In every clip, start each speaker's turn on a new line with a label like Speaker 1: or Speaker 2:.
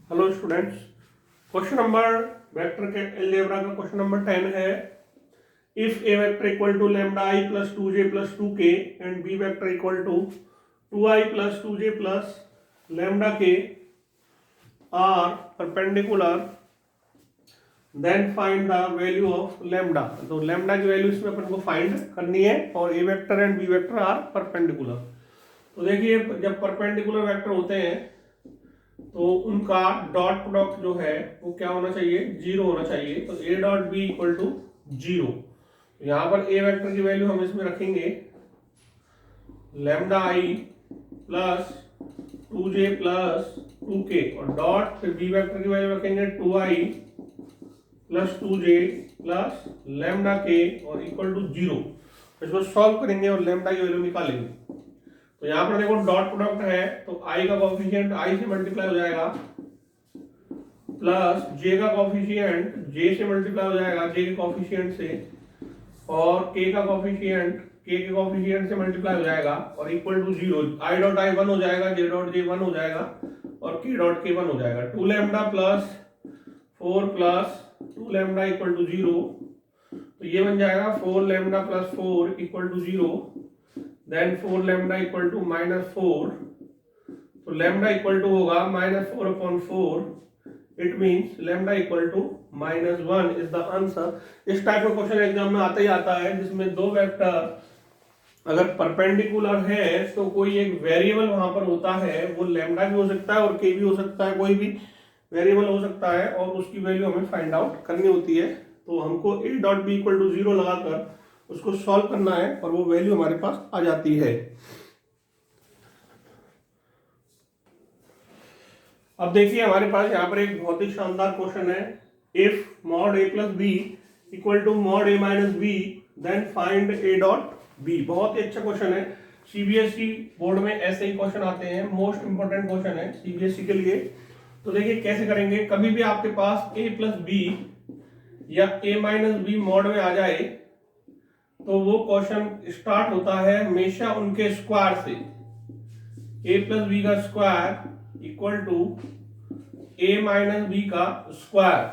Speaker 1: Hello students, question number vector के algebra का question number 10 है। If a vector equal to lambda i plus 2j plus 2k and b vector equal to 2i plus 2j plus lambda k are perpendicular then find the value of lambda. तो lambda की value इसमें अपन को find करनी है और a vector and b vector are perpendicular. तो देखिए, जब परपेंडिकुलर वेक्टर होते हैं तो उनका डॉट प्रोडक्ट जो है वो क्या होना चाहिए, जीरो होना चाहिए। तो ए dot B equal to zero. यहाँ पर ए वेक्टर की वैल्यू हम इसमें रखेंगे lambda i plus 2j plus 2k और डॉट, फिर बी वेक्टर की वैल्यू रखेंगे 2i plus 2j plus lambda के और इक्वल टू जीरो। इसको सॉल्व करेंगे और लैम्डा की वैल्यू निकालेंगे। तो यहाँ पर देखो डॉट प्रोडक्ट है तो i का कॉफिशिएंट i से मल्टीप्लाई हो जाएगा प्लस j का कॉफिशिएंट j से मल्टीप्लाई हो जाएगा j के कॉफिशिएंट से, और k का कॉफिशिएंट k के कॉफिशिएंट से मल्टीप्लाई हो जाएगा और equal to zero. i dot i 1 हो जाएगा, j डॉट j 1 हो जाएगा और k डॉट k 1 हो जाएगा। 2 lambda plus 4 plus 2 lambda equal to zero. तो ये बन जाएगा 4 lambda plus 4 equal to zero. Then 4 lambda equal to -4। तो लैम्डा इक्वल टू होगा -4/4। It means lambda equal to -1 is the answer. इस टाइप का क्वेश्चन एग्जाम में आता ही आता है जिसमें दो वेक्टर अगर परपेंडिकुलर है तो कोई एक वेरिएबल वहां पर होता है, वो लैम्डा भी हो सकता है और के भी हो सकता है, कोई भी वेरिएबल हो सकता है और उसकी वैल्यू हमें फाइंड आउट करनी होती है। तो हमको a dot B equal to zero लगाकर उसको सॉल्व करना है और वो वैल्यू हमारे पास आ जाती है। अब देखिए, हमारे पास यहाँ पर एक बहुत ही शानदार क्वेश्चन है। If mod a plus B equal to mod a minus B then find a dot B. बहुत ही अच्छा क्वेश्चन है। सीबीएसई बोर्ड में ऐसे ही क्वेश्चन आते हैं, मोस्ट इंपोर्टेंट क्वेश्चन है सीबीएसई के लिए। तो देखिए कैसे करेंगे। कभी भी आपके पास a प्लस बी या a माइनस बी मॉड में आ जाए तो वो क्वेश्चन स्टार्ट होता है हमेशा उनके स्क्वायर से। a प्लस बी का square equal to a minus B का स्क्वायर,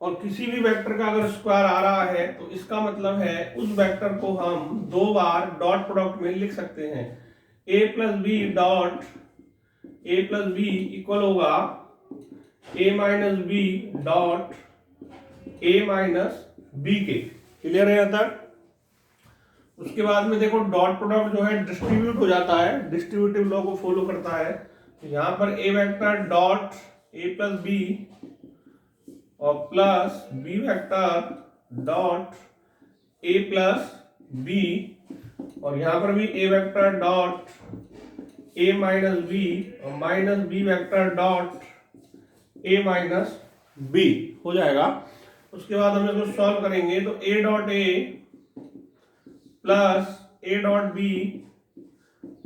Speaker 1: और किसी भी वेक्टर का अगर स्क्वायर आ रहा है तो इसका मतलब है उस वेक्टर को हम दो बार डॉट प्रोडक्ट में लिख सकते हैं। a plus B dot a plus B equal होगा a minus B dot a minus B के। क्लियर है यहाँ तक। उसके बाद में देखो डॉट प्रोडक्ट जो है डिस्ट्रीब्यूट हो जाता है, डिस्ट्रीब्यूटिव लॉ को फॉलो करता है। तो यहाँ पर a vector dot a plus b और plus b vector dot a plus b, और यहाँ पर भी a vector dot a minus b और minus b vector dot a minus b हो जाएगा। उसके बाद हम इसको सॉल्व करेंगे तो a dot a plus a dot बी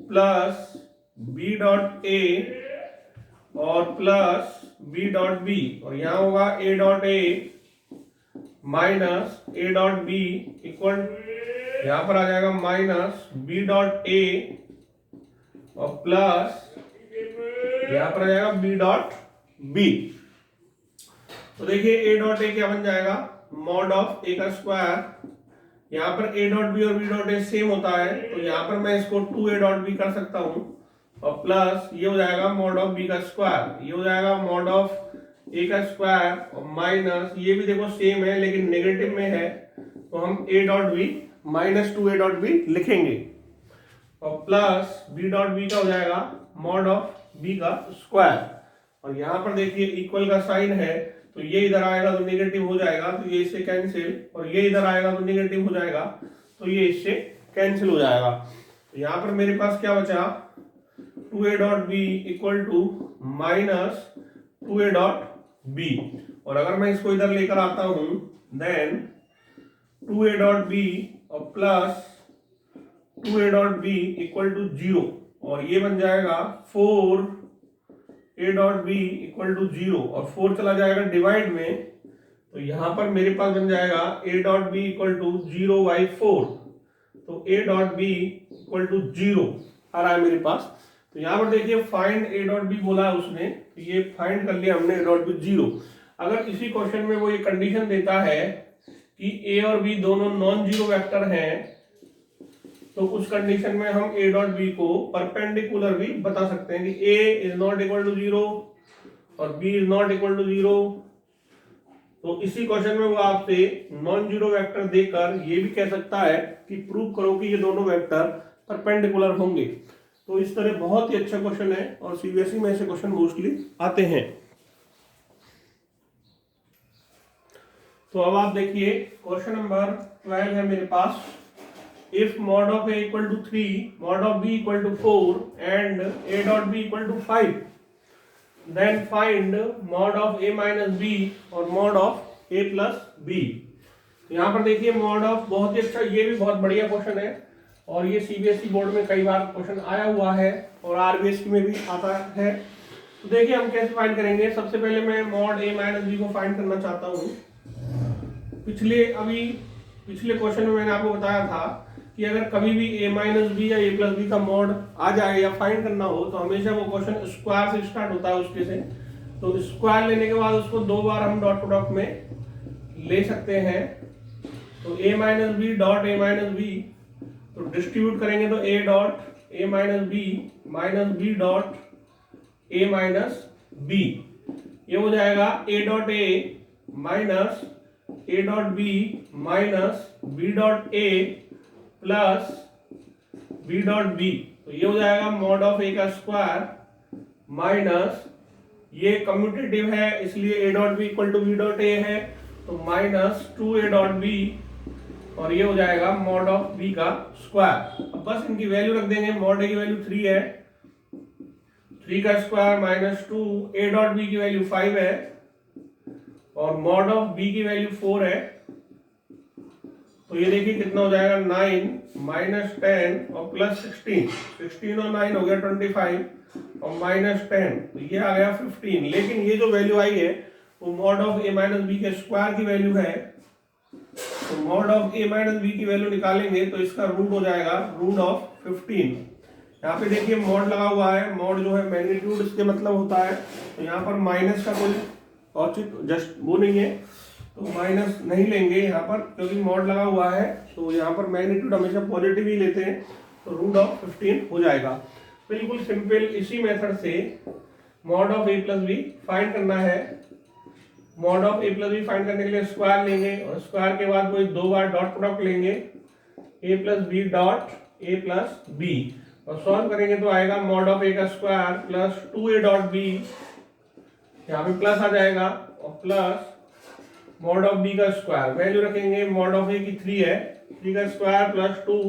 Speaker 1: प्लस b डॉट a और प्लस b डॉट b, और यहाँ होगा a dot a minus a dot b equal, यहाँ पर आ जाएगा माइनस b डॉट a और प्लस यहाँ पर आ जाएगा b डॉट b। तो देखिए a डॉट a क्या बन जाएगा, मॉड ऑफ a का स्क्वायर। यहाँ पर a डॉट बी और b डॉट a सेम होता है तो यहाँ पर मैं इसको 2a डॉट b कर सकता हूँ, और प्लस ये हो जाएगा मॉड ऑफ b का स्क्वायर, ये हो जाएगा मॉड ऑफ a का स्क्वायर, और माइनस ये भी देखो सेम है लेकिन नेगेटिव में है तो हम a dot b minus 2a dot b लिखेंगे, और प्लस b डॉट b का हो जाएगा मॉड ऑफ b का स्क्वायर। और यहाँ पर देखिए इक्वल का साइन है तो ये इधर आएगा तो नेगेटिव हो जाएगा तो ये इससे कैंसिल, और ये इधर आएगा तो नेगेटिव हो जाएगा तो ये इससे कैंसिल हो जाएगा। तो यहाँ पर मेरे पास क्या बचा, 2a dot B equal to minus 2a dot B, और अगर मैं इसको इधर लेकर आता हूं देन 2a डॉट बी और plus 2a dot B equal to zero, और ये बन जाएगा 4 a dot B equal to zero, और 4 चला जाएगा डिवाइड में तो यहाँ पर मेरे पास बन जाएगा a dot B equal to 0/4। तो a dot B equal to 0 आ रहा है मेरे पास। तो यहाँ पर देखिए फाइंड ए डॉट बी बोला है उसने, तो ये फाइंड कर लिया हमने ए डॉट बी 0। अगर इसी क्वेश्चन में वो ये कंडीशन देता है कि ए और बी दोनों नॉन जीरो वेक्टर हैं, तो उस कंडीशन में हम ए डॉट बी को परपेंडिकुलर भी बता सकते हैं कि A is not equal to 0 और B is not equal to 0। तो इसी क्वेश्चन में वो आपसे नॉन जीरो वेक्टर देकर ये भी कह सकता है कि प्रूव करो कि ये दोनों वेक्टर परपेंडिकुलर होंगे। तो इस तरह बहुत ही अच्छा क्वेश्चन है और सीबीएसई में ऐसे क्वेश्चन मोस्टली आते हैं। तो अब आप देखिए क्वेश्चन नंबर 12 है मेरे पास। If mod of a equal to 3, mod of b equal to 4 and a dot B equal to 5, then find mod of A minus b और mod of A plus b. यहाँ पर देखिए mod of बहुत ही अच्छा, ये भी बहुत बढ़िया क्वेश्चन है और ये सीबीएसई बोर्ड में कई बार क्वेश्चन आया हुआ है और आरबीएसई में भी आता है। तो देखिए हम कैसे फाइंड करेंगे। सबसे पहले मैं मॉड ए माइनस बी को फाइंड करना चाहता हूँ। पिछले क्वेश्चन में मैंने आपको बताया था कि अगर कभी भी ए माइनस बी या ए प्लस बी का मॉड आ जाए या फाइंड करना हो तो हमेशा वो क्वेश्चन स्क्वायर से स्टार्ट होता है उसके से। तो स्क्वायर लेने के बाद उसको दो बार हम डॉट प्रोडक्ट में ले सकते हैं। तो a minus B dot a minus b, तो डिस्ट्रीब्यूट करेंगे तो ए dot a minus B dot a minus b, ये हो जाएगा a dot a minus a dot b minus B dot a plus B dot b. तो ये हो जाएगा मॉड ऑफ ए का स्क्वायर माइनस, ये कम्यूटेटिव है इसलिए A dot B equal to B dot A है, तो माइनस 2 ए डॉट बी और ये हो जाएगा मॉड ऑफ बी का स्क्वायर। अब बस इनकी वैल्यू रख देंगे। मॉड ए की वैल्यू 3 है, 3 का स्क्वायर माइनस 2, ए डॉट बी की वैल्यू 5 है और मॉड ऑफ बी की वैल्यू 4 है। तो ये देखिए कितना हो जाएगा 9 माइनस 10 और प्लस 16 और 9 हो गया 25 और माइनस 10, तो ये आ गया 15। लेकिन ये जो वैल्यू आई है वो mod of A minus B के स्क्वायर की वैल्यू है। तो mod of A minus B की वैल्यू निकालेंगे तो इसका रूट हो जाएगा रूट ऑफ 15। यहाँ पे देखिए मॉड लगा हुआ है, मॉड जो है मैग्नीट्यूड इसके मतलब होता है। तो यहाँ पर माइनस का कोई औचित जस्ट वो नहीं है, तो माइनस नहीं लेंगे यहाँ पर क्योंकि मॉड लगा हुआ है। तो यहाँ पर मैग्नीट्यूड हमेशा पॉजिटिव ही लेते हैं, तो रूट ऑफ 15 हो जाएगा। बिल्कुल सिंपल इसी मेथड से mod of A plus B find करना है। Mod of A plus B find करने के लिए स्क्वायर लेंगे और स्क्वायर के बाद कोई दो बार डॉट प्रोडक्ट लेंगे, a plus B dot a plus b, और सॉल्व करेंगे तो आएगा मॉड ऑफ ए का स्क्वायर प्लस 2 ए डॉट बी, यहाँ पे प्लस आ जाएगा और प्लस मॉड ऑफ बी का स्क्वायर। वैल्यू रखेंगे मॉड ऑफ ए की 3 है, 3 का स्क्वायर प्लस 2,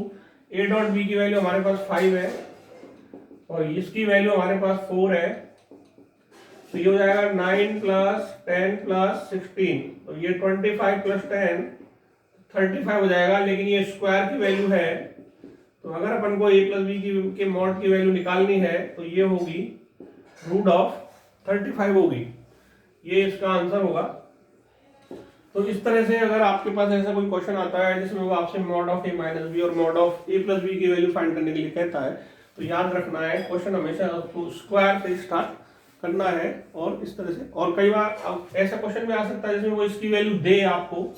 Speaker 1: ए डॉट बी की वैल्यू हमारे पास 5 है और इसकी वैल्यू हमारे पास 4 है। तो ये हो जाएगा 9 प्लस 10 प्लस 16, तो ये 25 प्लस 10 35 हो जाएगा। लेकिन ये स्क्वायर की वैल्यू है, तो अगर अपन को ए प्लस बी के मॉड की वैल्यू निकालनी है तो ये होगी रूट ऑफ 35 होगी, ये इसका आंसर होगा। तो इस तरह से अगर आपके पास ऐसा कोई क्वेश्चन आता है जिसमें वो आपसे mod of A minus b और mod of A plus b की वैल्यू फाइंड करने के लिए कहता है, तो याद रखना है क्वेश्चन हमेशा आपको स्क्वायर से स्टार्ट करना है। और इस तरह से, और कई बार ऐसा क्वेश्चन में आ सकता है जिसमें वो इसकी वैल्यू दे आपको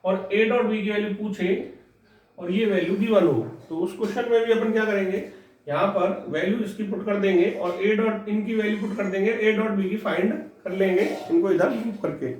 Speaker 1: और ए डॉट बी की वैल्यू पूछे और ये वैल्यू गिवन हो, तो उस क्वेश्चन में भी अपन क्या करेंगे, यहाँ पर वैल्यू इसकी पुट कर देंगे और ए डॉट इनकी वैल्यू पुट कर देंगे, ए डॉट बी की फाइंड कर लेंगे इनको इधर मूव करके।